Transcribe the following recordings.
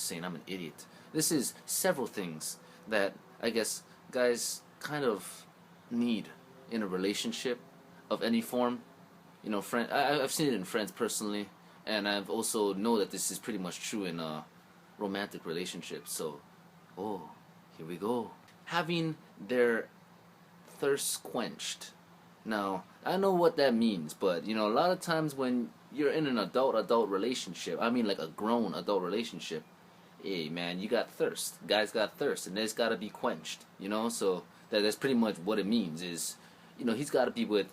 insane. I'm an idiot. This is several things that I guess guys kind of need in a relationship of any form. You know, I've seen it in friends personally, and I've also know that this is pretty much true in romantic relationships. So, oh, here we go. Having their thirst quenched. Now, I know what that means, but you know, a lot of times when you're in an adult relationship, I mean like a grown adult relationship, hey man, you got thirst. Guys got thirst, and it's got to be quenched. You know, so that's pretty much what it means. Is, you know, he's got to be with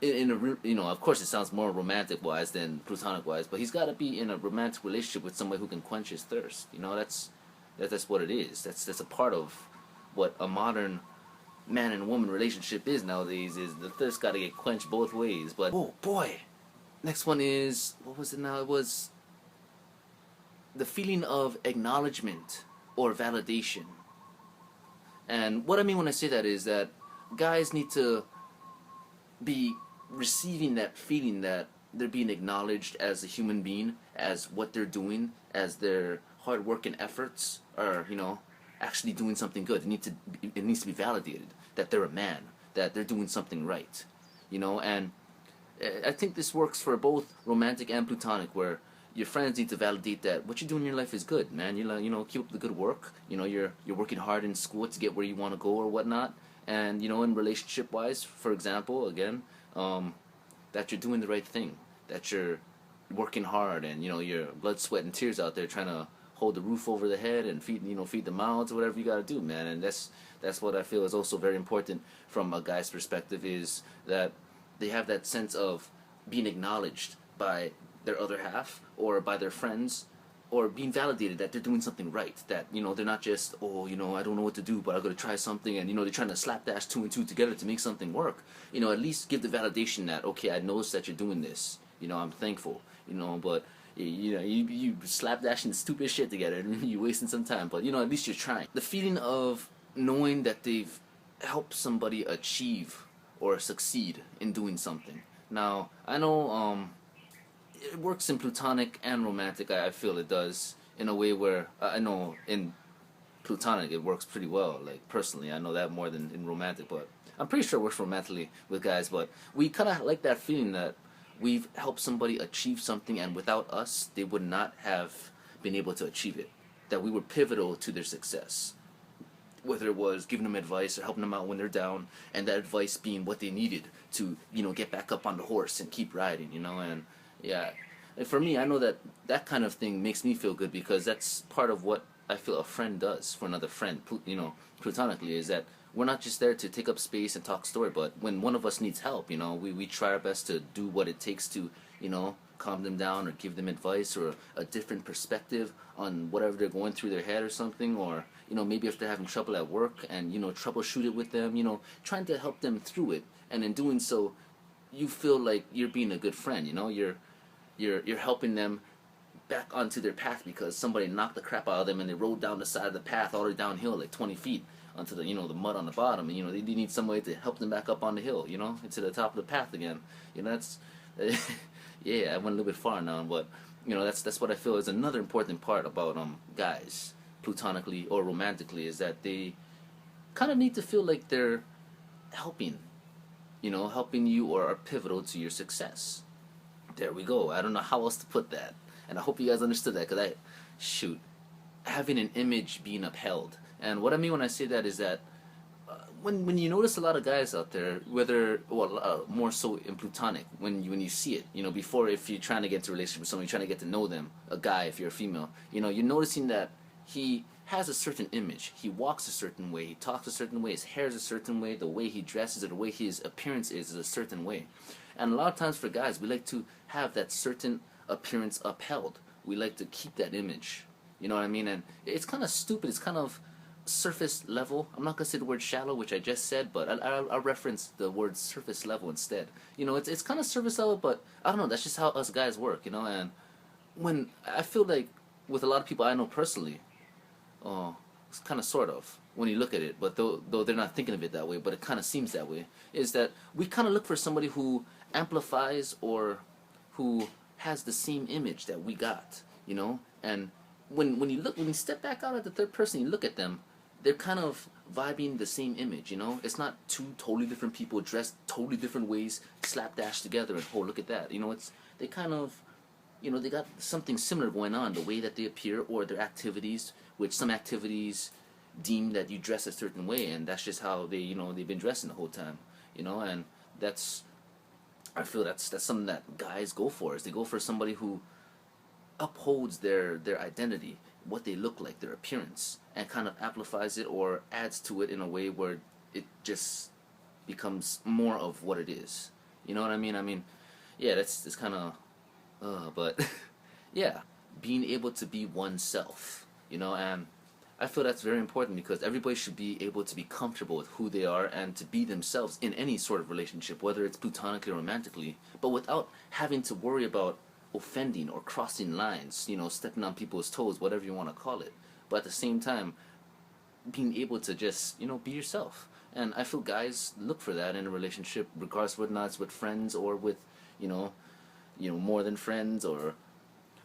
in a, you know, of course it sounds more romantic wise than platonic wise, but he's got to be in a romantic relationship with somebody who can quench his thirst. You know, that's what it is. That's a part of what a modern man and woman relationship is nowadays. Is the thirst got to get quenched both ways. But oh boy, next one is, what was it now? It was the feeling of acknowledgement or validation. And what I mean when I say that is that guys need to be receiving that feeling that they're being acknowledged as a human being, as what they're doing, as their hard work and efforts are, you know, actually doing something good. It needs to be validated that they're a man, that they're doing something right, you know. And I think this works for both romantic and platonic, where your friends need to validate that what you're doing in your life is good, man. You know, keep up the good work. You know, you're working hard in school to get where you want to go or whatnot. And you know, in relationship wise, for example, again, that you're doing the right thing, that you're working hard, and you know, your blood, sweat, and tears out there trying to hold the roof over the head and feed the mouths, or whatever you got to do, man. And that's what I feel is also very important from a guy's perspective, is that they have that sense of being acknowledged by their other half or by their friends, or being validated that they're doing something right, that, you know, they're not just, oh, you know, I don't know what to do, but I'm going to try something, and, you know, they're trying to slapdash two and two together to make something work. You know, at least give the validation that, okay, I noticed that you're doing this, you know, I'm thankful, you know, but, you know, you slapdashing stupid shit together, and you're wasting some time, but, you know, at least you're trying. The feeling of knowing that they've helped somebody achieve or succeed in doing something. Now, I know, it works in platonic and romantic. I feel it does, in a way where I know in platonic it works pretty well. Like, personally, I know that more than in romantic, but I'm pretty sure it works romantically with guys. But we kind of like that feeling that we've helped somebody achieve something, and without us they would not have been able to achieve it, that we were pivotal to their success, whether it was giving them advice or helping them out when they're down, and that advice being what they needed to, you know, get back up on the horse and keep riding, you know. And yeah, and for me, I know that that kind of thing makes me feel good, because that's part of what I feel a friend does for another friend, you know, platonically, is that we're not just there to take up space and talk story, but when one of us needs help, you know, we try our best to do what it takes to, you know, calm them down or give them advice or a different perspective on whatever they're going through their head or something, or, you know, maybe if they're having trouble at work, and, you know, troubleshoot it with them, you know, trying to help them through it. And in doing so, you feel like you're being a good friend, you know, you're helping them back onto their path, because somebody knocked the crap out of them and they rode down the side of the path all the way downhill like 20 feet onto the, you know, the mud on the bottom, and, you know, they need somebody to help them back up on the hill, you know, into the top of the path again. You know, that's yeah, I went a little bit far now, but, you know, that's what I feel is another important part about guys, platonically or romantically, is that they kind of need to feel like they're helping, you know, helping you, or are pivotal to your success. There we go. I don't know how else to put that, and I hope you guys understood that, because having an image being upheld. And what I mean when I say that is that when you notice a lot of guys out there, whether, well, more so in platonic, when you see it, you know, before, if you're trying to get into a relationship with someone, you're trying to get to know them, a guy, if you're a female, you know, you're noticing that he has a certain image, he walks a certain way, he talks a certain way, his hair is a certain way, the way he dresses, or the way his appearance is a certain way. And a lot of times for guys, we like to have that certain appearance upheld. We like to keep that image. You know what I mean? And it's kind of stupid. It's kind of surface level. I'm not going to say the word shallow, which I just said, but I'll reference the word surface level instead. You know, it's kind of surface level, but I don't know. That's just how us guys work, you know? And when I feel like with a lot of people I know personally, it's kind of sort of, when you look at it, but though they're not thinking of it that way, but it kind of seems that way, is that we kind of look for somebody who amplifies or who has the same image that we got, you know? And when you step back out at the third person, you look at them, they're kind of vibing the same image. You know, it's not two totally different people dressed totally different ways, slapdash together, and oh, look at that. You know, it's they kind of, you know, they got something similar going on, the way that they appear or their activities, which some activities deem that you dress a certain way, and that's just how they, you know, they've been dressing the whole time. You know, and that's, I feel that's something that guys go for, is they go for somebody who upholds their identity, what they look like, their appearance, and kind of amplifies it or adds to it in a way where it just becomes more of what it is. You know what I mean? I mean, yeah, that's kind of, but yeah, being able to be oneself, you know, and I feel that's very important because everybody should be able to be comfortable with who they are and to be themselves in any sort of relationship, whether it's platonically or romantically, but without having to worry about offending or crossing lines, you know, stepping on people's toes, whatever you want to call it. But at the same time, being able to just, you know, be yourself. And I feel guys look for that in a relationship, regardless whether or not it's with friends or with, you know, more than friends or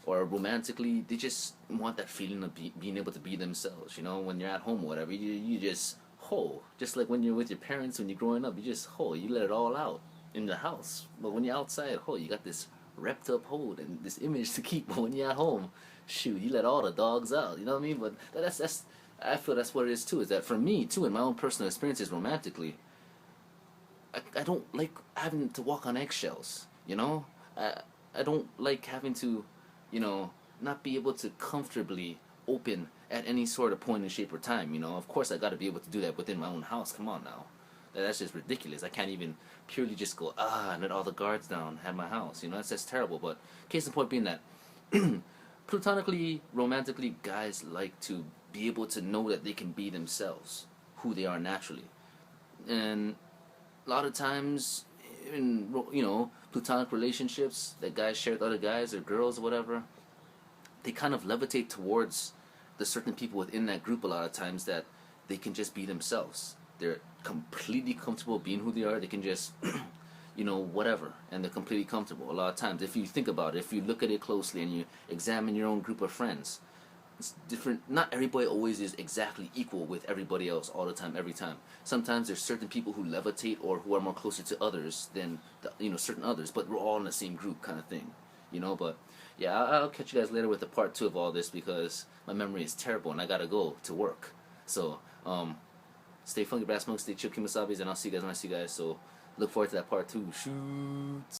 romantically. They just want that feeling of being able to be themselves. You know, when you're at home or whatever, you just just like when you're with your parents when you're growing up, you just you let it all out in the house. But when you're outside, you got this repped up hold and this image to keep. But when you're at home, shoot, you let all the dogs out. You know what I mean? But that's I feel that's what it is too. Is that for me too, in my own personal experiences romantically, I don't like having to walk on eggshells. You know, I don't like having to, you know, not be able to comfortably open at any sort of point in shape or time. You know, of course I got to be able to do that within my own house. Come on now, that's just ridiculous. I can't even purely just go and let all the guards down, have my house. You know, that's just terrible. But case in point being that platonically, romantically, guys like to be able to know that they can be themselves, who they are naturally, and a lot of times in, you know, platonic relationships that guys share with other guys or girls or whatever, they kind of levitate towards the certain people within that group a lot of times, that they can just be themselves. They're completely comfortable being who they are. They can just you know, whatever, and they're completely comfortable a lot of times. If you think about it, if you look at it closely and you examine your own group of friends, it's different. Not everybody always is exactly equal with everybody else all the time, every time. Sometimes there's certain people who levitate or who are more closer to others than you know, certain others, but we're all in the same group kind of thing, you know. But yeah, I'll catch you guys later with the part 2 of all this because my memory is terrible and I gotta go to work. So stay funky, brass monks, stay chill, kimasabis, and I'll see you guys when I see you guys. So look forward to that part 2. Shoot.